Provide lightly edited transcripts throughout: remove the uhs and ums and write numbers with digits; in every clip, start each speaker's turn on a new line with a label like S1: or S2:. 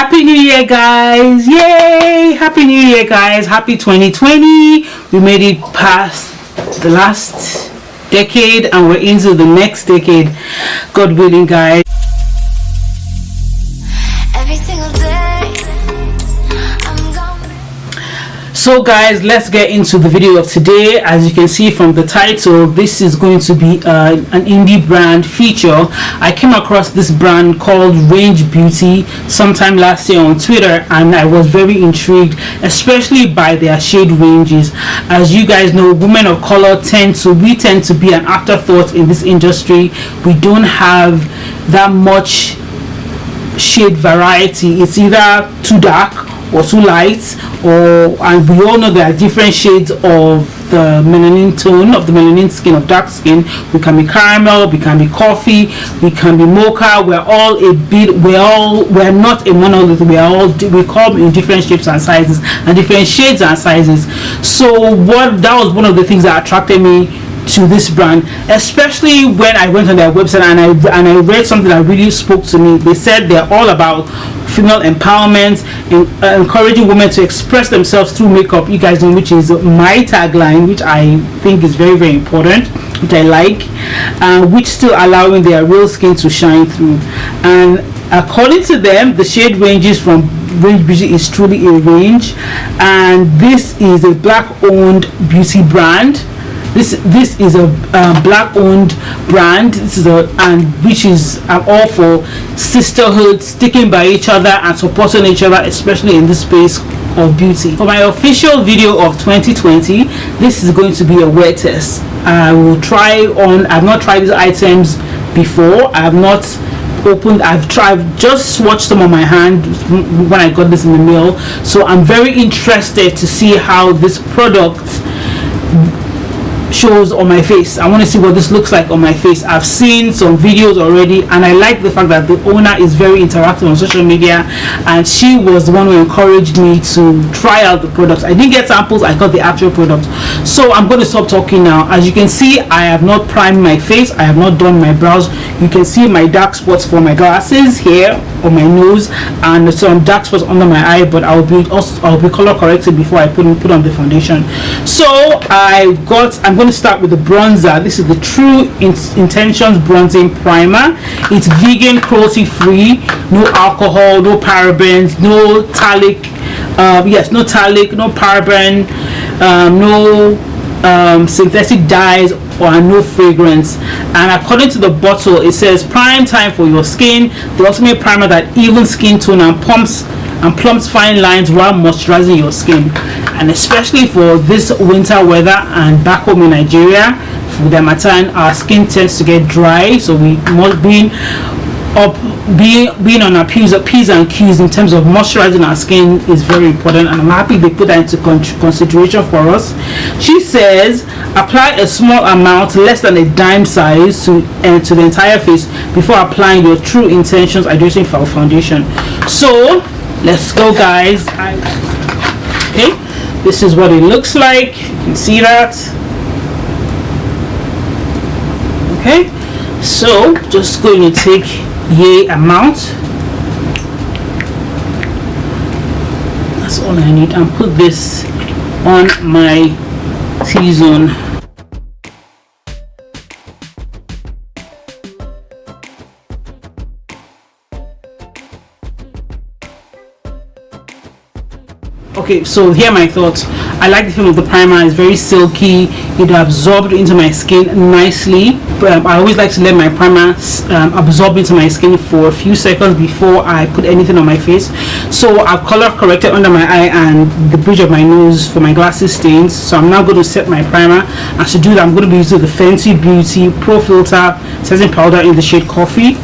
S1: Happy New Year, guys! Yay! Happy New Year, guys! Happy 2020. We made it past the last decade and we're into the next decade, God willing, guys.
S2: Every single day
S1: So guys, let's get into the video of today. As you can see from the title, this is going to be an indie brand feature. I came across this brand called Range Beauty sometime last year on Twitter, and I was very intrigued, especially by their shade ranges. As you guys know, women of color tend to be an afterthought in this industry. We don't have that much shade variety. It's either too dark or too light, and we all know there are different shades of the melanin tone, of the melanin skin, of dark skin. We can be caramel, we can be coffee, we can be mocha. We're not a monolith. We come in different shapes and sizes and different shades and sizes. So that was one of the things that attracted me to this brand, especially when I went on their website and I read something that really spoke to me. They said they're all about female empowerment and encouraging women to express themselves through makeup, you guys know, which is my tagline, which I think is very, very important, which I like, which still allowing their real skin to shine through. And according to them, the shade ranges from Range Beauty is truly a range, and this is a black owned beauty brand. This is a black owned brand. Which is all for sisterhood, sticking by each other and supporting each other, especially in this space of beauty. For my official video of 2020, this is going to be a wear test. I've not tried these items before. I've just swatched some on my hand when I got this in the mail, so I'm very interested to see how this product shows on my face. I want to see what this looks like on my face. I've seen some videos already, and I like the fact that the owner is very interactive on social media, and she was the one who encouraged me to try out the products. I didn't get samples, I got the actual product. So I'm going to stop talking now. As you can see, I have not primed my face, I have not done my brows. You can see my dark spots for my glasses here on my nose, and some dark spots under my eye, but I'll be color corrected before I put on the foundation. So I'm going to start with the bronzer. This is the True Intentions Bronzing Primer. It's vegan, cruelty free, no alcohol, no parabens, no talc, no talc, no paraben, no synthetic dyes, or no fragrance. And according to the bottle, it says prime time for your skin, the ultimate primer that evens skin tone and plumps fine lines while moisturizing your skin. And especially for this winter weather and back home in Nigeria, for the Harmattan, our skin tends to get dry, so we must being on our P's and Q's in terms of moisturizing our skin is very important, and I'm happy they put that into consideration for us. She says apply a small amount, less than a dime size, to the entire face before applying your True Intentions Hydrating Foundation. So let's go, guys. Okay, this is what it looks like. You can see that. Okay, so just going to take a amount. That's all I need, and put this on my T-zone. Okay, so here are my thoughts. I like the feel of the primer. It's very silky. It absorbed into my skin nicely. I always like to let my primer absorb into my skin for a few seconds before I put anything on my face. So I've color corrected under my eye and the bridge of my nose for my glasses stains. So I'm now going to set my primer, and to do that I'm going to be using the Fenty Beauty Pro Filter setting powder in the shade Coffee.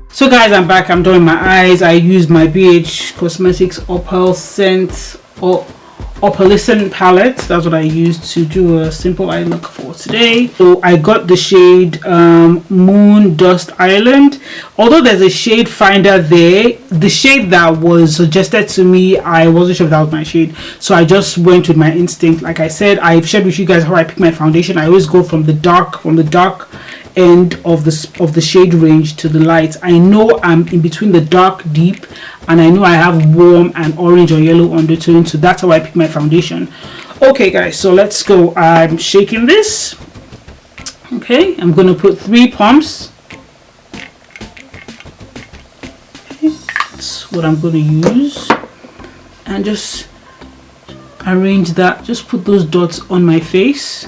S1: So guys, I'm back. I'm doing my eyes. I used my BH Cosmetics Opal Scent opalescent palette. That's what I used to do a simple eye look for today. So I got the shade Moon Dust Island. Although there's a shade finder there, the shade that was suggested to me, I wasn't sure if that was my shade, so I just went with my instinct. Like I said, I've shared with you guys how I pick my foundation. I always go from the dark end of the shade range to the light. I know I'm in between the dark, deep, and I know I have warm and orange or yellow undertone, so that's how I pick my foundation. Okay guys, so let's go. I'm shaking this. Okay, I'm going to put 3 pumps. Okay, that's what I'm going to use, and just arrange that. Just put those dots on my face.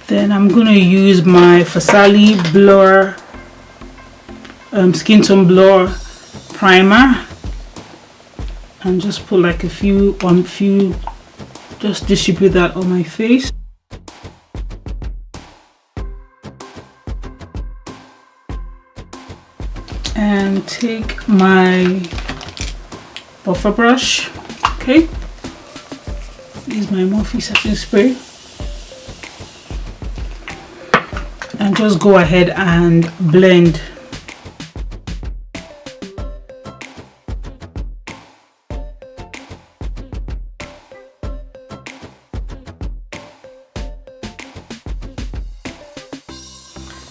S1: Then I'm going to use my Farsali Blur Skin Tone Blur Primer, and just put like a few, just distribute that on my face. And take my buffer brush. Okay, use my Morphe setting spray. And just go ahead and blend.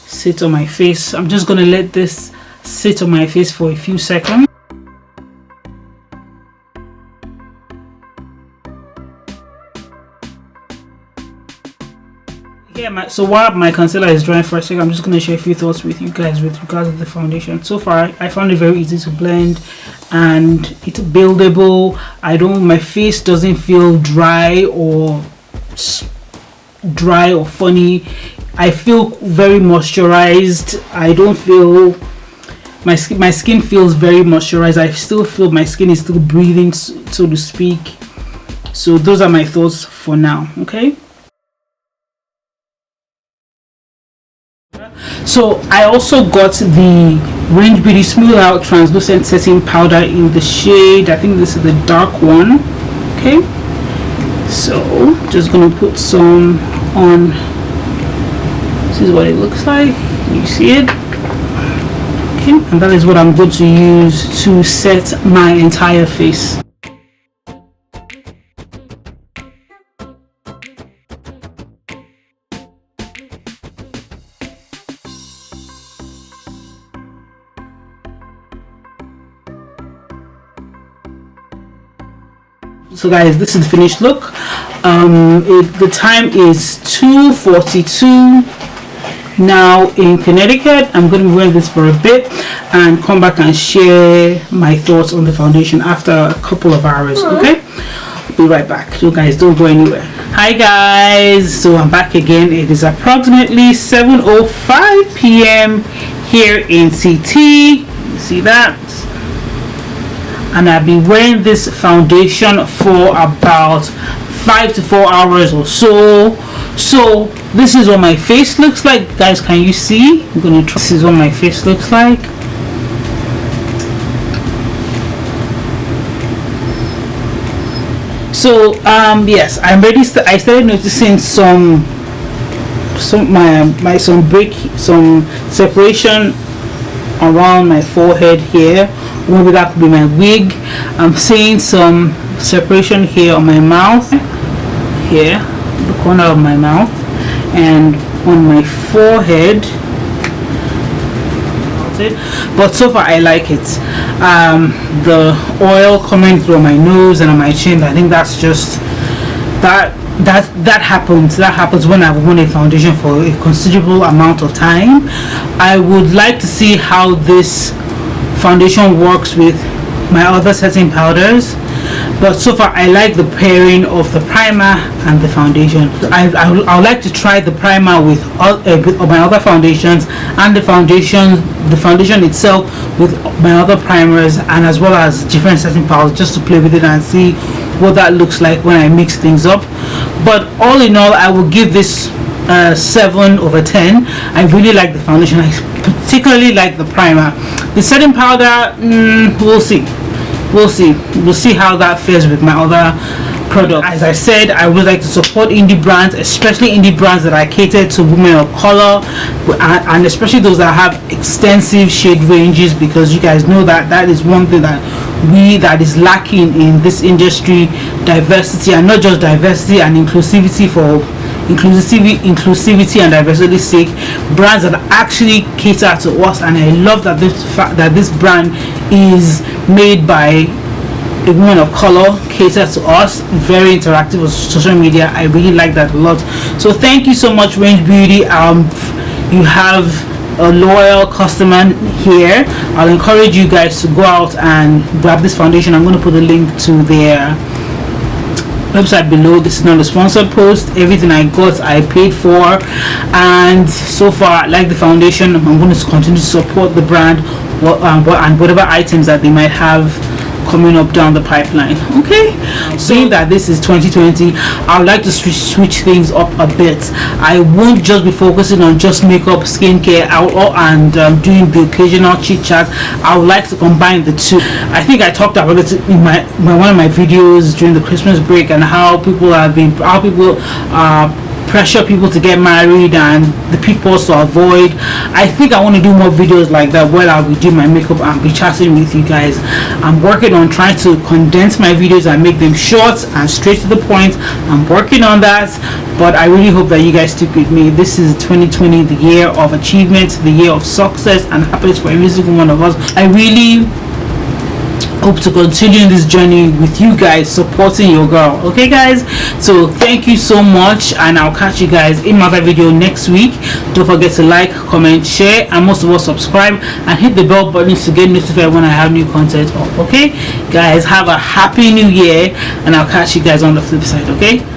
S1: Sit on my face. I'm just going to let this sit on my face for a few seconds. Yeah, so while my concealer is drying for a second, I'm just going to share a few thoughts with you guys with regards to the foundation. So far, I found it very easy to blend, and it's buildable. My face doesn't feel dry or funny. I feel very moisturized. I don't feel my skin feels very moisturized. I still feel my skin is still breathing, so to speak. So those are my thoughts for now. Okay. So I also got the Range Beauty Smooth Out Translucent Setting Powder in the shade, I think this is the dark one. Okay, so just gonna put some on. This is what it looks like. You see it? Okay, and that is what I'm going to use to set my entire face. So guys, this is the finished look. The time is 2:42 now in Connecticut. I'm going to be wearing this for a bit and come back and share my thoughts on the foundation after a couple of hours. Okay, I'll be right back. So guys, don't go anywhere. Hi guys, so I'm back again. It is approximately 7:05 p.m. here in CT. You see that? And I've been wearing this foundation for about 5 to 4 hours or so. So this is what my face looks like, guys. Can you see? I'm gonna try. This is what my face looks like. So yes, I'm ready. I started noticing some separation around my forehead here. Maybe that could be my wig. I'm seeing some separation here on my mouth, here, the corner of my mouth, and on my forehead. But so far I like it. The oil coming through my nose and on my chin, I think that's just that happens when I've worn a foundation for a considerable amount of time. I would like to see how this foundation works with my other setting powders, but so far I like the pairing of the primer and the foundation. I would like to try the primer with my other foundations, and the foundation itself with my other primers, and as well as different setting powders, just to play with it and see what that looks like when I mix things up. But all in all, I will give this 7/10. I really like the foundation. I particularly like the primer. The setting powder, we'll see how that fares with my other product. As I said, I would like to support indie brands, especially indie brands that are catered to women of color, and especially those that have extensive shade ranges, because you guys know that is one thing that is lacking in this industry: diversity, and not just diversity and inclusivity for inclusivity and diversity's sake. Brands that actually cater to us, and I love that this brand is made by a woman of color, caters to us, very interactive with social media. I really like that a lot. So thank you so much, Range Beauty. You have a loyal customer here. I'll encourage you guys to go out and grab this foundation. I'm going to put a link to their website below. This is not a sponsored post. Everything I got I paid for, and so far I like the foundation. I'm going to continue to support the brand and whatever items that they might have coming up down the pipeline. Okay, saying that this is 2020, I would like to switch things up a bit. I won't just be focusing on just makeup, skincare, and doing the occasional chit chat. I would like to combine the two. I think I talked about it in my one of my videos during the Christmas break, and how people pressure people to get married and the pitfalls to avoid. I think I want to do more videos like that where I'll be doing my makeup and be chatting with you guys. I'm working on trying to condense my videos and make them short and straight to the point. I'm working on that, but I really hope that you guys stick with me. This is 2020, the year of achievement, the year of success and happiness for every single one of us. I really hope to continue this journey with you guys, supporting your girl. Okay guys, so thank you so much, and I'll catch you guys in my other video next week. Don't forget to like, comment, share, and most of all subscribe and hit the bell button to get notified when I have new content up. Okay guys, have a happy new year, and I'll catch you guys on the flip side. Okay.